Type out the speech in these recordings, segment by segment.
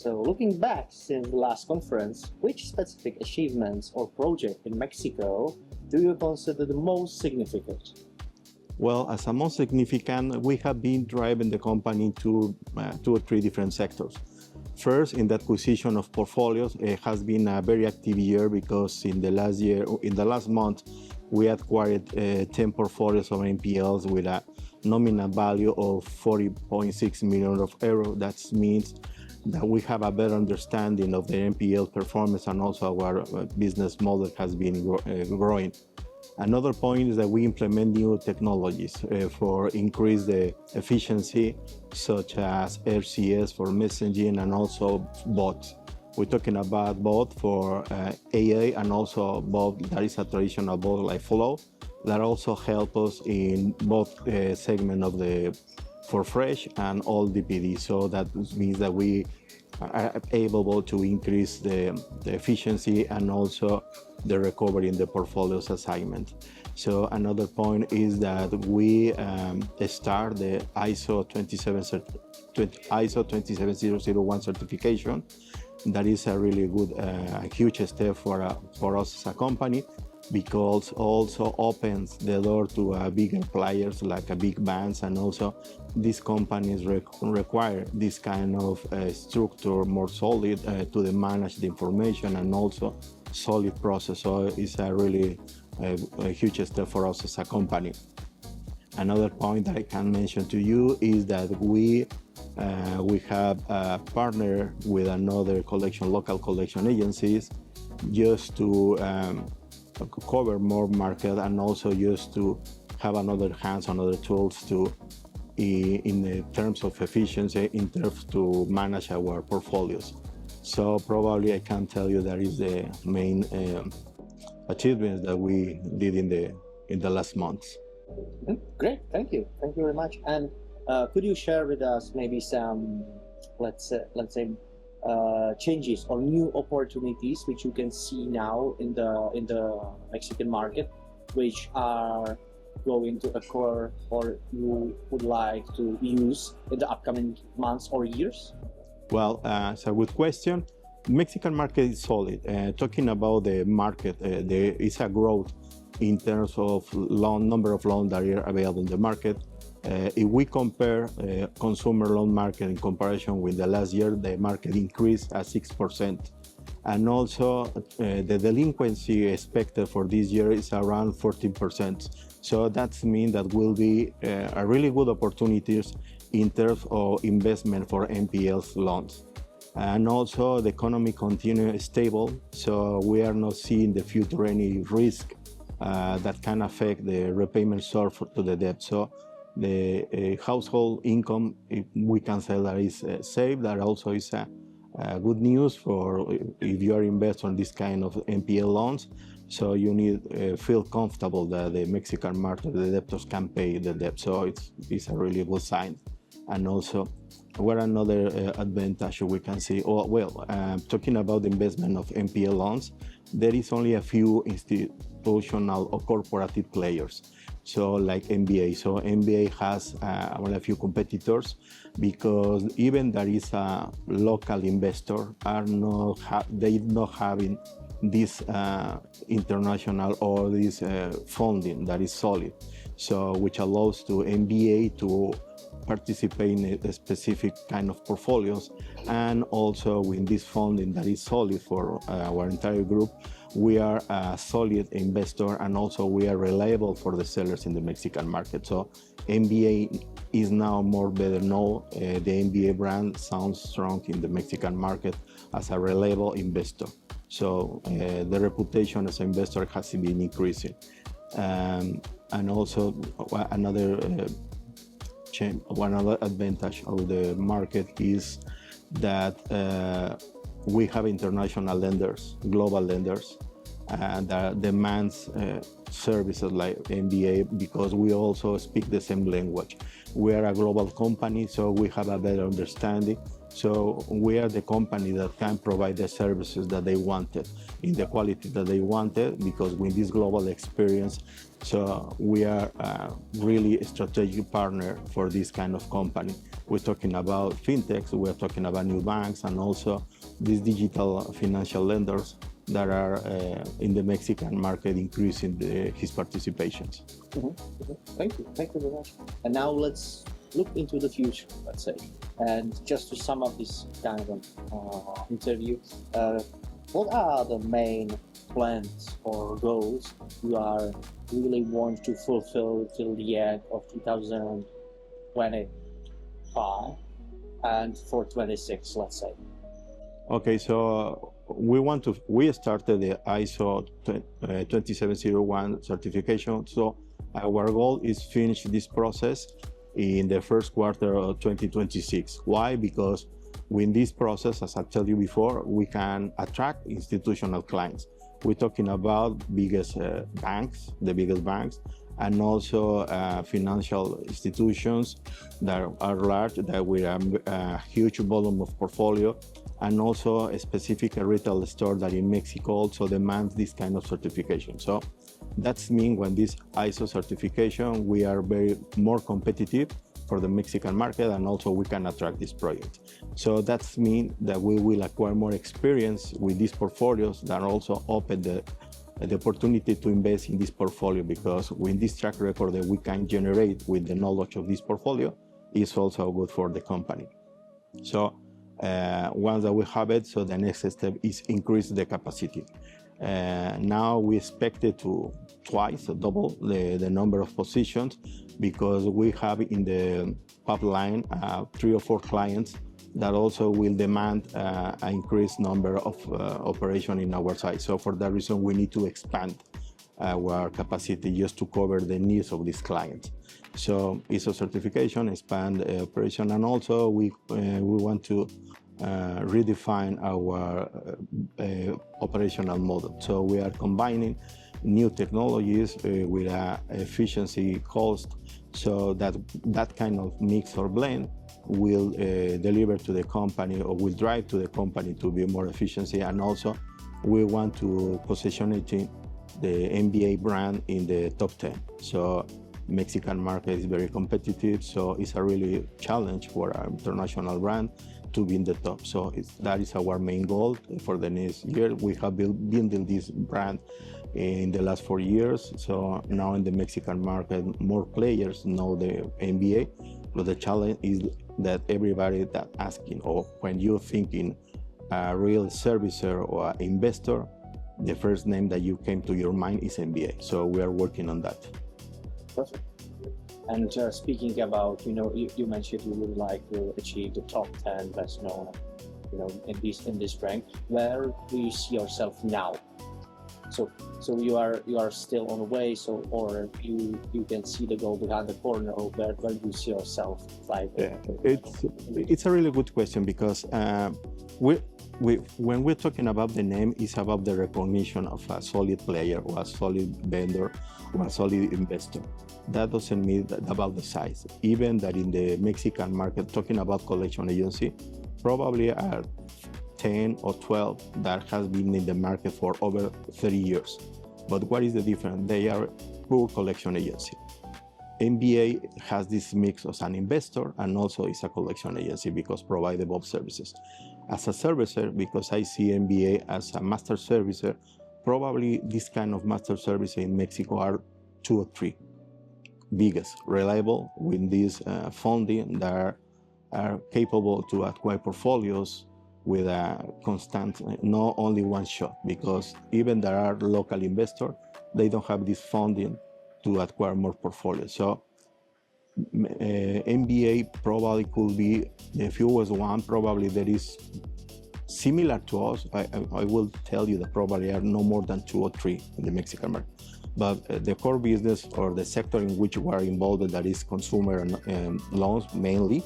So looking back since the last conference, which specific achievements or project in Mexico do you consider the most significant? Well, as a most significant, we have been driving the company to 2 or 3 different sectors. First, in the acquisition of portfolios, it has been a very active year because in the last month, we acquired 10 portfolios of NPLs with a nominal value of 40.6 million euro. That means that we have a better understanding of the NPL performance, and also our business model has been growing. Another point is that we implement new technologies for increase the efficiency, such as RCS for messaging and also bots. We're talking about bot for AA and also bot that is a traditional bot like Flow that also help us in both segment of the for fresh and all DPD. So that means that we are able to increase the efficiency and also the recovery in the portfolios assignment. So another point is that we start the ISO 27001 certification. That is a really good, huge step for us as a company, because also opens the door to bigger players like big banks, and also these companies require this kind of structure, more solid to manage the information, and also solid process. So it's a really a huge step for us as a company. Another point that I can mention to you is that we have partnered with another local collection agencies, just to cover more market, and also just to have another tools to in the terms of efficiency, in terms to manage our portfolios. So probably I can tell you that is the main achievements that we did in the last months. Great, thank you very much. And could you share with us maybe some, let's say, changes or new opportunities which you can see now in the Mexican market, which are going to occur or you would like to use in the upcoming months or years? Well, it's a good question. Mexican market is solid. Talking about the market, there is a growth in terms of number of loans that are available in the market. If we compare consumer loan market in comparison with the last year, the market increased at 6%. And also the delinquency expected for this year is around 14%. So that means that will be a really good opportunities in terms of investment for NPL loans. And also the economy continues stable, so we are not seeing in the future any risk that can affect the repayment source to the debt. So the household income, we can say that is safe. That also is good news for if you are investing on this kind of NPL loans. So you need feel comfortable that the Mexican market, the debtors can pay the debt. So it's a really good sign. And also, where another advantage we can see, talking about the investment of NPL loans, there is only a few institutional or corporative players. So like MBA. So MBA has only a few competitors, because even there is a local investor, they not having this international or this funding that is solid. So which allows to MBA to participate in a specific kind of portfolios, and also with this funding that is solid for our entire group, we are a solid investor, and also we are reliable for the sellers in the Mexican market. So MBA is now more better known. The MBA brand sounds strong in the Mexican market as a reliable investor. So the reputation as an investor has been increasing. And also another advantage of the market is that we have international lenders, global lenders, that demands services like MBA, because we also speak the same language. We are a global company, so we have a better understanding. So we are the company that can provide the services that they wanted in the quality that they wanted, because with this global experience, so we are really a strategic partner for this kind of company. We're talking about fintechs, we're talking about new banks, and also these digital financial lenders that are in the Mexican market, increasing his participations. Thank you very much. And now let's look into the future, let's say. And just to sum up this kind of interview, what are the main plans or goals you are really want to fulfill till the end of 2025 and for 26, let's say? Okay, so we started the ISO 27701 certification. So our goal is finish this process in the first quarter of 2026. Why? Because with this process, as I told you before, we can attract institutional clients. We're talking about biggest banks, the biggest banks, and also financial institutions that are large, that with a huge volume of portfolio, and also a specific retail store that in Mexico also demands this kind of certification. So that's mean when this ISO certification, we are very more competitive for the Mexican market, and also we can attract this project. So that's mean that we will acquire more experience with these portfolios that also open the opportunity to invest in this portfolio, because with this track record that we can generate with the knowledge of this portfolio is also good for the company. So once that we have it, so the next step is increase the capacity. Now we expect it to double the number of positions, because we have in the pipeline 3 or 4 clients that also will demand an increased number of operation in our site. So for that reason, we need to expand our capacity just to cover the needs of these clients. So ISO certification, expand operation, and also we want to redefine our operational model. So we are combining new technologies with efficiency cost, so that kind of mix or blend will deliver to the company, or will drive to the company to be more efficiency. And also we want to position it in the MBA brand in the top 10. So Mexican market is very competitive, so it's a really challenge for our international brand to be in the top. So that is our main goal for the next year. We have building this brand in the last 4 years. So now in the Mexican market, more players know the MBA, but the challenge is that everybody that asking, or when you're thinking a real servicer or investor, the first name that you came to your mind is MBA. So we are working on that. Perfect. And speaking about, you mentioned you would like to achieve the top 10 best known, in this rank. Where do you see yourself now? So you are still on the way. So, or you can see the goal behind the corner. Or where do you see yourself? Like, it's a really good question, because when we're talking about the name, it's about the recognition of a solid player, or a solid vendor, or a solid investor. That doesn't mean about the size. Even that in the Mexican market, talking about collection agency, probably are 10 or 12 that has been in the market for over 30 years. But what is the difference? They are pure collection agency. MBA has this mix as an investor, and also is a collection agency because provide both services. As a servicer, because I see MBA as a master servicer, probably this kind of master service in Mexico are 2 or 3 biggest, reliable, with this funding that are capable to acquire portfolios with a constant, not only one shot, because even there are local investors, they don't have this funding to acquire more portfolios. So MBA probably could be, if you was one, probably that is similar to us. I will tell you that probably are no more than 2 or 3 in the Mexican market. But the core business, or the sector in which we are involved, that is consumer loans mainly,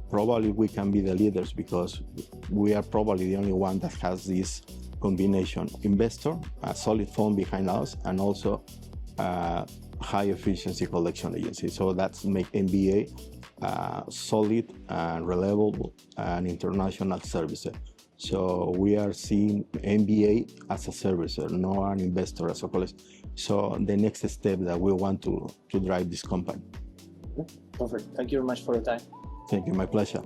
probably we can be the leaders, because we are probably the only one that has this combination investor, a solid fund behind us, and also high efficiency collection agency. So that's make MBA solid and reliable and international servicer. So we are seeing MBA as a servicer, not an investor as a college. So the next step that we want to drive this company. Perfect. Thank you very much for your time. Thank you. My pleasure.